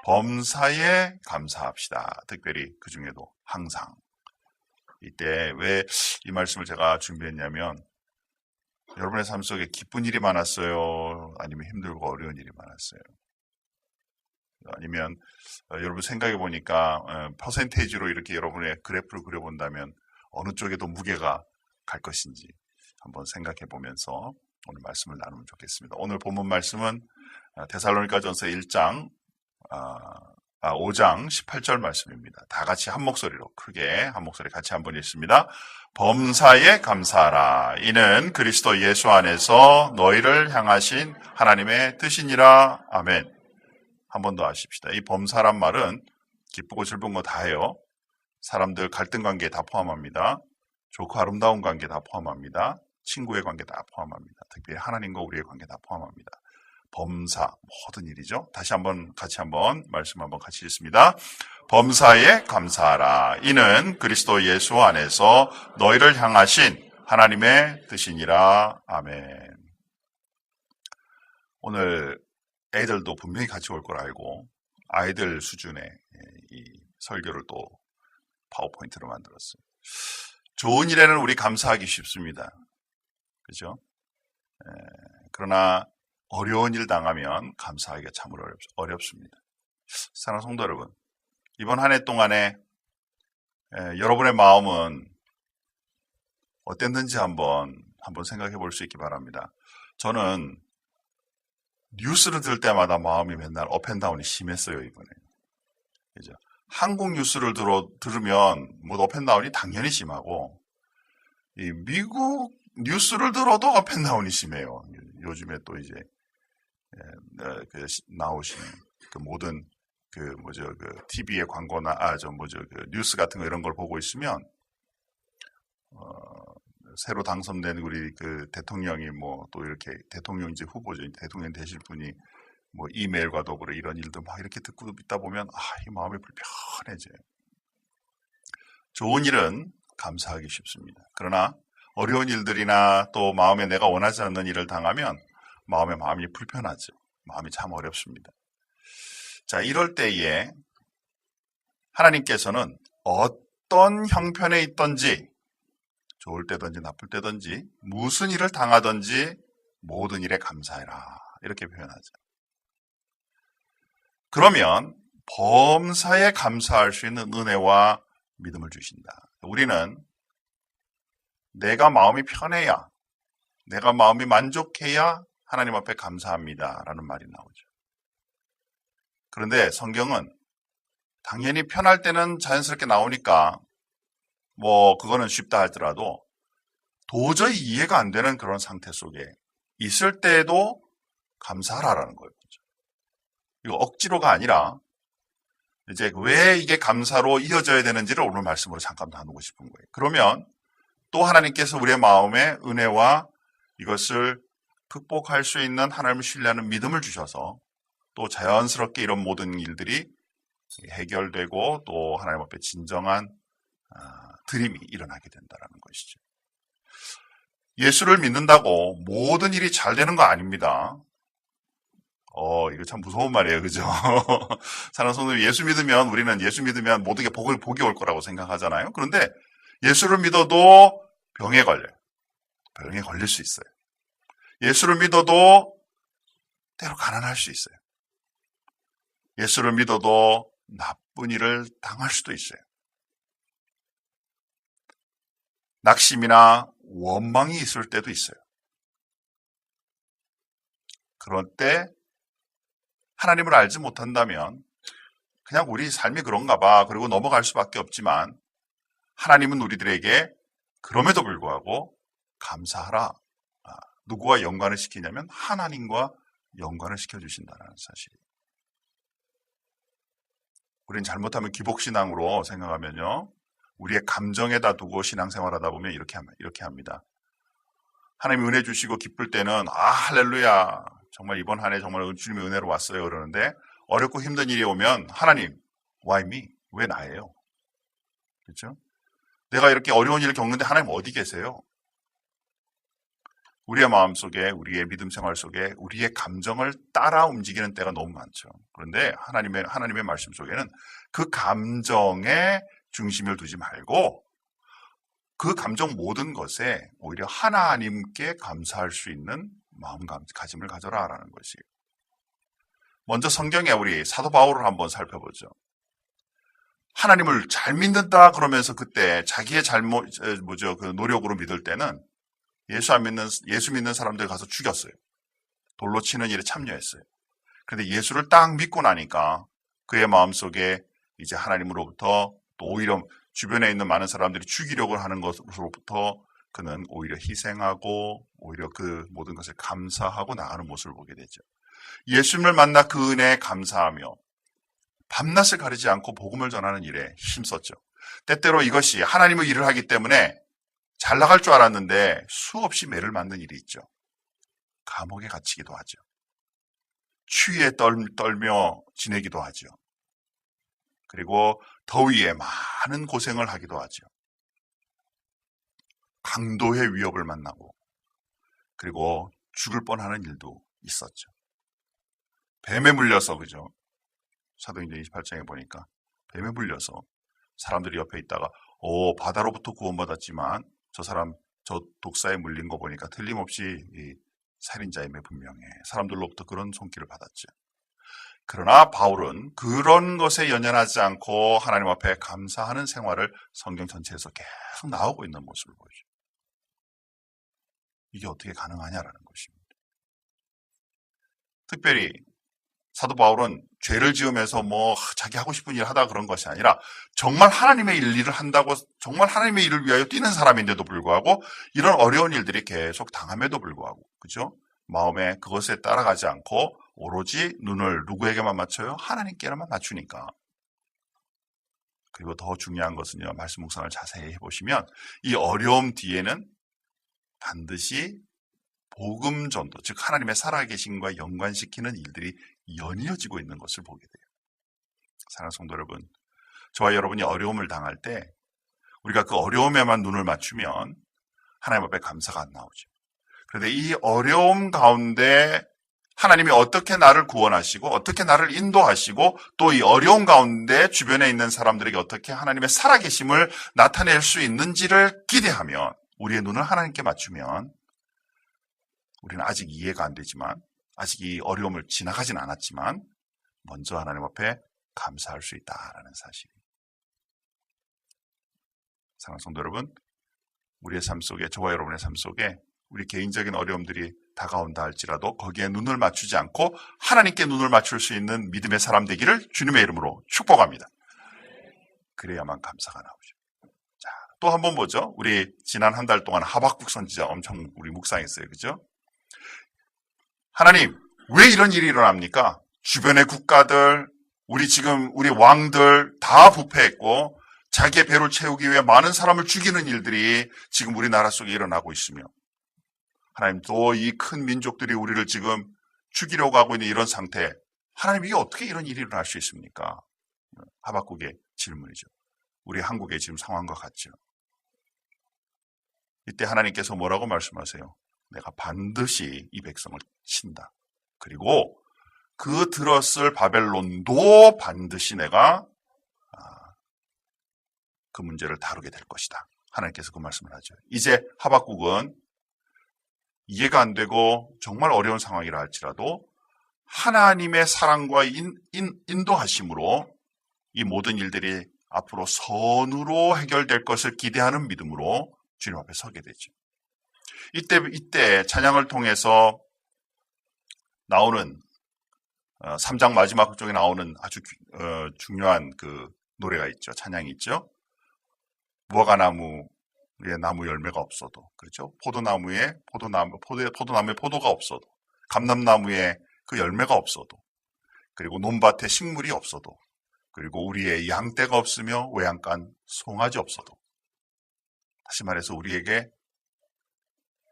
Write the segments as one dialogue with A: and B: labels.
A: 범사에 감사합시다. 특별히 그 중에도 항상. 이때 왜 이 말씀을 제가 준비했냐면 여러분의 삶 속에 기쁜 일이 많았어요? 아니면 힘들고 어려운 일이 많았어요? 아니면 여러분 생각해 보니까 퍼센테이지로 이렇게 여러분의 그래프를 그려본다면 어느 쪽에도 무게가 갈 것인지 한번 생각해 보면서 오늘 말씀을 나누면 좋겠습니다. 오늘 본문 말씀은 데살로니가전서 5장 18절 말씀입니다. 다 같이 한 목소리로 크게 한 목소리 같이 한번 읽습니다. 범사에 감사하라. 이는 그리스도 예수 안에서 너희를 향하신 하나님의 뜻이니라. 아멘. 한 번 더 하십시다. 이 범사란 말은 기쁘고 슬픈 거 다 해요. 사람들 갈등 관계 다 포함합니다. 좋고 아름다운 관계 다 포함합니다. 친구의 관계 다 포함합니다. 특별히 하나님과 우리의 관계 다 포함합니다. 범사, 모든 일이죠. 다시 한번 같이 한번 말씀 한번 같이 읽습니다. 범사에 감사하라. 이는 그리스도 예수 안에서 너희를 향하신 하나님의 뜻이니라. 아멘. 오늘 애들도 분명히 같이 올 걸 알고 아이들 수준의 이 설교를 또 파워포인트로 만들었어요. 좋은 일에는 우리 감사하기 쉽습니다. 그죠? 그러나 어려운 일 당하면 감사하기가 참으로 어렵습니다. 사랑하는 성도 여러분, 이번 한 해 동안에 여러분의 마음은 어땠는지 한번 생각해 볼 수 있기 바랍니다. 저는 뉴스를 들을 때마다 마음이 맨날 업앤다운이 심했어요, 이번에. 그죠? 한국 뉴스를 들으면 뭐 업앤다운이 당연히 심하고, 이 미국 뉴스를 들어도 업앤다운이 심해요. 요즘에 또 이제 나오신 그 모든 TV의 광고나 뉴스 같은 거 이런 걸 보고 있으면 새로 당선된 우리 그 대통령이 뭐 또 이렇게 대통령 이제 후보죠. 대통령 되실 분이 뭐 이메일과 더불어 이런 일도 막 이렇게 듣고 있다 보면 이 마음이 불편해져요. 좋은 일은 감사하기 쉽습니다. 그러나 어려운 일들이나 또 마음에 내가 원하지 않는 일을 당하면 마음이 불편하죠. 마음이 참 어렵습니다. 자, 이럴 때에 하나님께서는 어떤 형편에 있든지 좋을 때든지 나쁠 때든지 무슨 일을 당하든지 모든 일에 감사해라. 이렇게 표현하죠. 그러면 범사에 감사할 수 있는 은혜와 믿음을 주신다. 우리는 내가 마음이 편해야, 내가 마음이 만족해야 하나님 앞에 감사합니다. 라는 말이 나오죠. 그런데 성경은 당연히 편할 때는 자연스럽게 나오니까 그거는 쉽다 하더라도 도저히 이해가 안 되는 그런 상태 속에 있을 때에도 감사하라는 거예요. 이거 억지로가 아니라 이제 왜 이게 감사로 이어져야 되는지를 오늘 말씀으로 잠깐 나누고 싶은 거예요. 그러면 또 하나님께서 우리의 마음에 은혜와 이것을 극복할 수 있는 하나님을 신뢰하는 믿음을 주셔서 또 자연스럽게 이런 모든 일들이 해결되고 또 하나님 앞에 진정한 드림이 일어나게 된다는 것이죠. 예수를 믿는다고 모든 일이 잘 되는 거 아닙니다. 이거 참 무서운 말이에요. 그죠? 사랑하는 성도님, 우리는 예수 믿으면 모든 게 복이 올 거라고 생각하잖아요. 그런데 예수를 믿어도 병에 걸려요. 병에 걸릴 수 있어요. 예수를 믿어도 때로 가난할 수 있어요. 예수를 믿어도 나쁜 일을 당할 수도 있어요. 낙심이나 원망이 있을 때도 있어요. 그럴 때 하나님을 알지 못한다면 그냥 우리 삶이 그런가 봐. 그리고 넘어갈 수밖에 없지만 하나님은 우리들에게 그럼에도 불구하고 감사하라. 누구와 연관을 시키냐면 하나님과 연관을 시켜주신다는 사실이에요. 우리는 잘못하면 기복신앙으로 생각하면요. 우리의 감정에다 두고 신앙생활하다 보면 이렇게 합니다. 하나님이 은혜 주시고 기쁠 때는 할렐루야. 정말 이번 한 해 정말 주님의 은혜로 왔어요. 그러는데 어렵고 힘든 일이 오면 하나님, why me? 왜 나예요? 그렇죠? 내가 이렇게 어려운 일을 겪는데 하나님 어디 계세요? 우리의 마음속에, 우리의 믿음 생활 속에 우리의 감정을 따라 움직이는 때가 너무 많죠. 그런데 하나님의 말씀 속에는 그 감정에 중심을 두지 말고 그 감정 모든 것에 오히려 하나님께 감사할 수 있는 마음가짐을 가져라라는 것이에요. 먼저 성경에 우리 사도 바울을 한번 살펴보죠. 하나님을 잘 믿는다 그러면서 그때 자기의 그 노력으로 믿을 때는 예수 믿는 사람들 가서 죽였어요. 돌로 치는 일에 참여했어요. 그런데 예수를 딱 믿고 나니까 그의 마음속에 이제 하나님으로부터 또 오히려 주변에 있는 많은 사람들이 죽이려고 하는 것으로부터 그는 오히려 희생하고 오히려 그 모든 것을 감사하고 나가는 모습을 보게 되죠. 예수님을 만나 그 은혜에 감사하며 밤낮을 가리지 않고 복음을 전하는 일에 힘썼죠. 때때로 이것이 하나님의 일을 하기 때문에 잘 나갈 줄 알았는데 수없이 매를 맞는 일이 있죠. 감옥에 갇히기도 하죠. 추위에 떨며 지내기도 하죠. 그리고 더위에 많은 고생을 하기도 하죠. 강도의 위협을 만나고 그리고 죽을 뻔하는 일도 있었죠. 뱀에 물려서 그죠? 사도행전 28장에 보니까 뱀에 물려서 사람들이 옆에 있다가 바다로부터 구원받았지만 저 독사에 물린 거 보니까 틀림없이 이 살인자임에 분명해. 사람들로부터 그런 손길을 받았죠. 그러나 바울은 그런 것에 연연하지 않고 하나님 앞에 감사하는 생활을 성경 전체에서 계속 나오고 있는 모습을 보여줘요. 이게 어떻게 가능하냐라는 것입니다. 특별히 사도 바울은 죄를 지으면서 자기 하고 싶은 일 하다 그런 것이 아니라 정말 하나님의 일을 한다고 정말 하나님의 일을 위하여 뛰는 사람인데도 불구하고 이런 어려운 일들이 계속 당함에도 불구하고 그죠? 마음에 그것에 따라가지 않고 오로지 눈을 누구에게만 맞춰요? 하나님께만 맞추니까. 그리고 더 중요한 것은요. 말씀 묵상을 자세히 해보시면 이 어려움 뒤에는 반드시 복음 전도, 즉 하나님의 살아계심과 연관시키는 일들이 연이어지고 있는 것을 보게 돼요. 사랑하는 성도 여러분, 저와 여러분이 어려움을 당할 때 우리가 그 어려움에만 눈을 맞추면 하나님 앞에 감사가 안 나오죠. 그런데 이 어려움 가운데 하나님이 어떻게 나를 구원하시고 어떻게 나를 인도하시고 또 이 어려움 가운데 주변에 있는 사람들에게 어떻게 하나님의 살아계심을 나타낼 수 있는지를 기대하면 우리의 눈을 하나님께 맞추면 우리는 아직 이해가 안 되지만 아직 이 어려움을 지나가진 않았지만 먼저 하나님 앞에 감사할 수 있다라는 사실입니다. 사랑하는 성도 여러분, 우리의 삶 속에 저와 여러분의 삶 속에 우리 개인적인 어려움들이 다가온다 할지라도 거기에 눈을 맞추지 않고 하나님께 눈을 맞출 수 있는 믿음의 사람 되기를 주님의 이름으로 축복합니다. 그래야만 감사가 나오죠. 자, 또 한 번 보죠. 우리 지난 한 달 동안 하박국 선지자 엄청 우리 묵상했어요. 그죠? 하나님, 왜 이런 일이 일어납니까? 주변의 국가들, 우리 왕들 다 부패했고 자기의 배를 채우기 위해 많은 사람을 죽이는 일들이 지금 우리나라 속에 일어나고 있으며 하나님 또 이 큰 민족들이 우리를 지금 죽이려고 하고 있는 이런 상태, 하나님 이게 어떻게 이런 일이 일어날 수 있습니까? 하박국의 질문이죠. 우리 한국의 지금 상황과 같죠. 이때 하나님께서 뭐라고 말씀하세요? 내가 반드시 이 백성을 친다. 그리고 그 들었을 바벨론도 반드시 내가 그 문제를 다루게 될 것이다. 하나님께서 그 말씀을 하죠. 이제 하박국은 이해가 안 되고 정말 어려운 상황이라 할지라도 하나님의 사랑과 인도하심으로 이 모든 일들이 앞으로 선으로 해결될 것을 기대하는 믿음으로 주님 앞에 서게 되죠. 이때 찬양을 통해서 나오는 3장 마지막 쪽에 나오는 아주 중요한 그 노래가 있죠. 찬양이 있죠. 무화과나무에 나무 열매가 없어도, 그렇죠? 포도나무에 포도가 없어도, 감람나무에 그 열매가 없어도, 그리고 논밭에 식물이 없어도, 그리고 우리의 양떼가 없으며 외양간 송아지 없어도, 다시 말해서 우리에게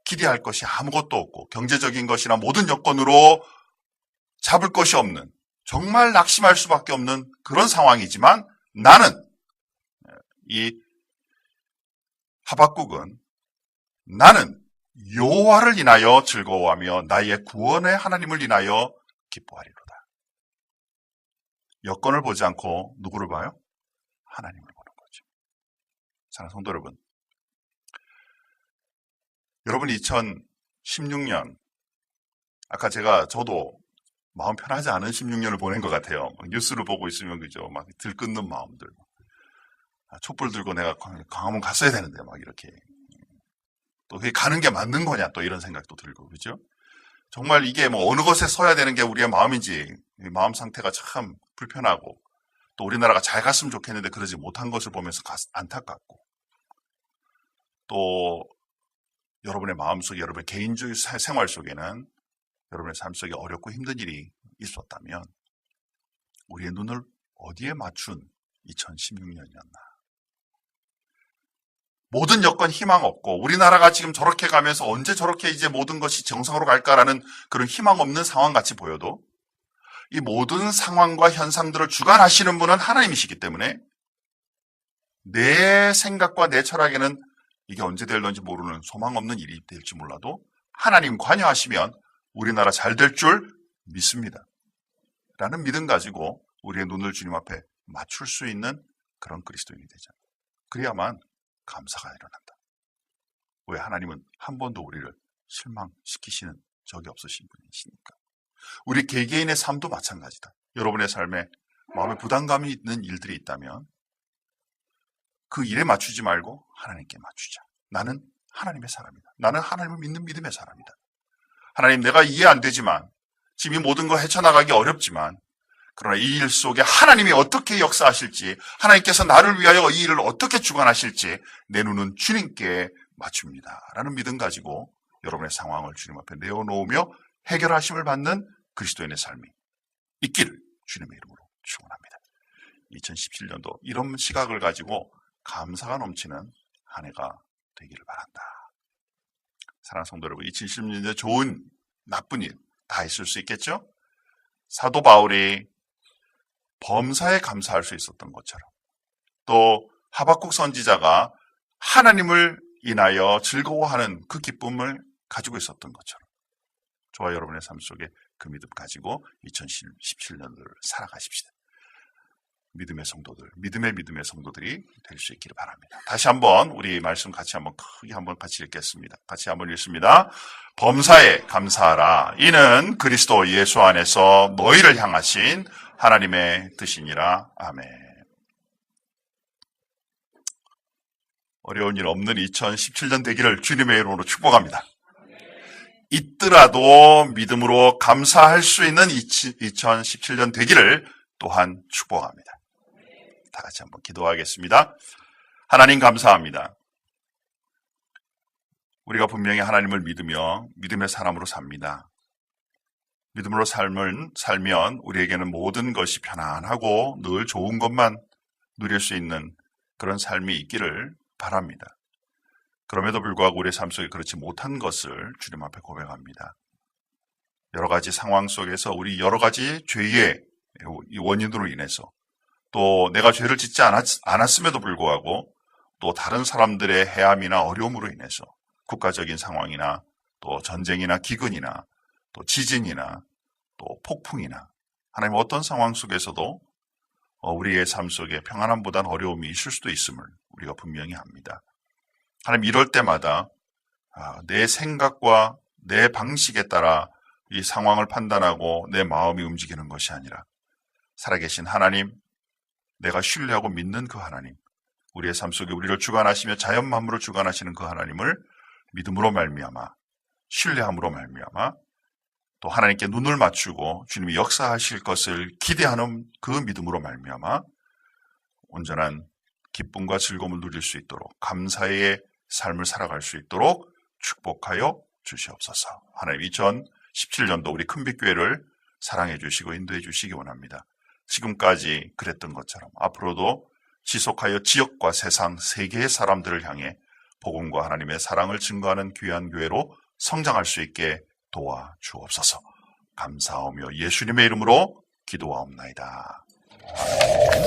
A: 기대할 것이 아무것도 없고 경제적인 것이나 모든 여건으로 잡을 것이 없는, 정말 낙심할 수밖에 없는 그런 상황이지만 나는, 이 하박국은 나는 여호와를 인하여 즐거워하며 나의 구원의 하나님을 인하여 기뻐하리로다. 여건을 보지 않고 누구를 봐요? 하나님을 보는 거죠. 사랑하는 성도 여러분, 여러분 2016년, 아까 저도 마음 편하지 않은 16년을 보낸 것 같아요. 뉴스를 보고 있으면 그죠, 막 들끓는 마음들, 촛불 들고 내가 광화문 갔어야 되는데 막 이렇게, 또 그게 가는 게 맞는 거냐 또 이런 생각도 들고, 그죠? 정말 이게 뭐 어느 것에 서야 되는 게 우리의 마음인지, 마음 상태가 참 불편하고, 또 우리나라가 잘 갔으면 좋겠는데 그러지 못한 것을 보면서 안타깝고, 또 여러분의 마음속에, 여러분의 개인주의 생활 속에는 여러분의 삶 속에 어렵고 힘든 일이 있었다면 우리의 눈을 어디에 맞춘 2016년이었나? 모든 여건 희망 없고, 우리나라가 지금 저렇게 가면서 언제 저렇게 이제 모든 것이 정상으로 갈까라는 그런 희망 없는 상황 같이 보여도 이 모든 상황과 현상들을 주관하시는 분은 하나님이시기 때문에 내 생각과 내 철학에는 이게 언제 될런지 모르는 소망 없는 일이 될지 몰라도 하나님 관여하시면 우리나라 잘 될 줄 믿습니다. 라는 믿음 가지고 우리의 눈을 주님 앞에 맞출 수 있는 그런 그리스도인이 되잖아요. 그래야만 감사가 일어난다. 왜? 하나님은 한 번도 우리를 실망시키시는 적이 없으신 분이시니까. 우리 개개인의 삶도 마찬가지다. 여러분의 삶에 마음에 부담감이 있는 일들이 있다면 그 일에 맞추지 말고 하나님께 맞추자. 나는 하나님의 사람이다. 나는 하나님을 믿는 믿음의 사람이다. 하나님, 내가 이해 안 되지만, 지금 이 모든 걸 헤쳐나가기 어렵지만, 그러나 이 일 속에 하나님이 어떻게 역사하실지, 하나님께서 나를 위하여 이 일을 어떻게 주관하실지 내 눈은 주님께 맞춥니다. 라는 믿음 가지고 여러분의 상황을 주님 앞에 내어놓으며 해결하심을 받는 그리스도인의 삶이 있기를 주님의 이름으로 축원합니다. 2017년도 이런 시각을 가지고 감사가 넘치는 한 해가 되기를 바란다. 사랑하는 성도 여러분, 2016년에 좋은, 나쁜 일 다 있을 수 있겠죠? 사도 바울이 범사에 감사할 수 있었던 것처럼, 또 하박국 선지자가 하나님을 인하여 즐거워하는 그 기쁨을 가지고 있었던 것처럼, 저와 여러분의 삶 속에 그 믿음 가지고 2017년을 살아가십시다. 믿음의 성도들, 믿음의 성도들이 될 수 있기를 바랍니다. 다시 한번 우리 말씀 같이 한번 크게 한번 같이 읽겠습니다. 같이 한번 읽습니다. 범사에 감사하라. 이는 그리스도 예수 안에서 너희를 향하신 하나님의 뜻이니라. 아멘. 어려운 일 없는 2017년 되기를 주님의 이름으로 축복합니다. 있더라도 믿음으로 감사할 수 있는 2017년 되기를 또한 축복합니다. 다 같이 한번 기도하겠습니다. 하나님 감사합니다. 우리가 분명히 하나님을 믿으며 믿음의 사람으로 삽니다. 믿음으로 살면 우리에게는 모든 것이 편안하고 늘 좋은 것만 누릴 수 있는 그런 삶이 있기를 바랍니다. 그럼에도 불구하고 우리의 삶 속에 그렇지 못한 것을 주님 앞에 고백합니다. 여러 가지 상황 속에서 우리 여러 가지 죄의 원인으로 인해서, 또 내가 죄를 짓지 않았음에도 불구하고 또 다른 사람들의 해함이나 어려움으로 인해서 국가적인 상황이나 또 전쟁이나 기근이나 또 지진이나 또 폭풍이나 하나님 어떤 상황 속에서도 우리의 삶 속에 평안함보다는 어려움이 있을 수도 있음을 우리가 분명히 압니다. 하나님, 이럴 때마다 내 생각과 내 방식에 따라 이 상황을 판단하고 내 마음이 움직이는 것이 아니라 살아계신 하나님, 내가 신뢰하고 믿는 그 하나님, 우리의 삶 속에 우리를 주관하시며 자연 만물을 주관하시는 그 하나님을 믿음으로 말미암아, 신뢰함으로 말미암아, 또 하나님께 눈을 맞추고 주님이 역사하실 것을 기대하는 그 믿음으로 말미암아 온전한 기쁨과 즐거움을 누릴 수 있도록, 감사의 삶을 살아갈 수 있도록 축복하여 주시옵소서. 하나님, 2017년도 우리 큰빛교회를 사랑해 주시고 인도해 주시기 원합니다. 지금까지 그랬던 것처럼 앞으로도 지속하여 지역과 세상, 세계의 사람들을 향해 복음과 하나님의 사랑을 증거하는 귀한 교회로 성장할 수 있게 도와주옵소서. 감사하며 예수님의 이름으로 기도하옵나이다. 아멘.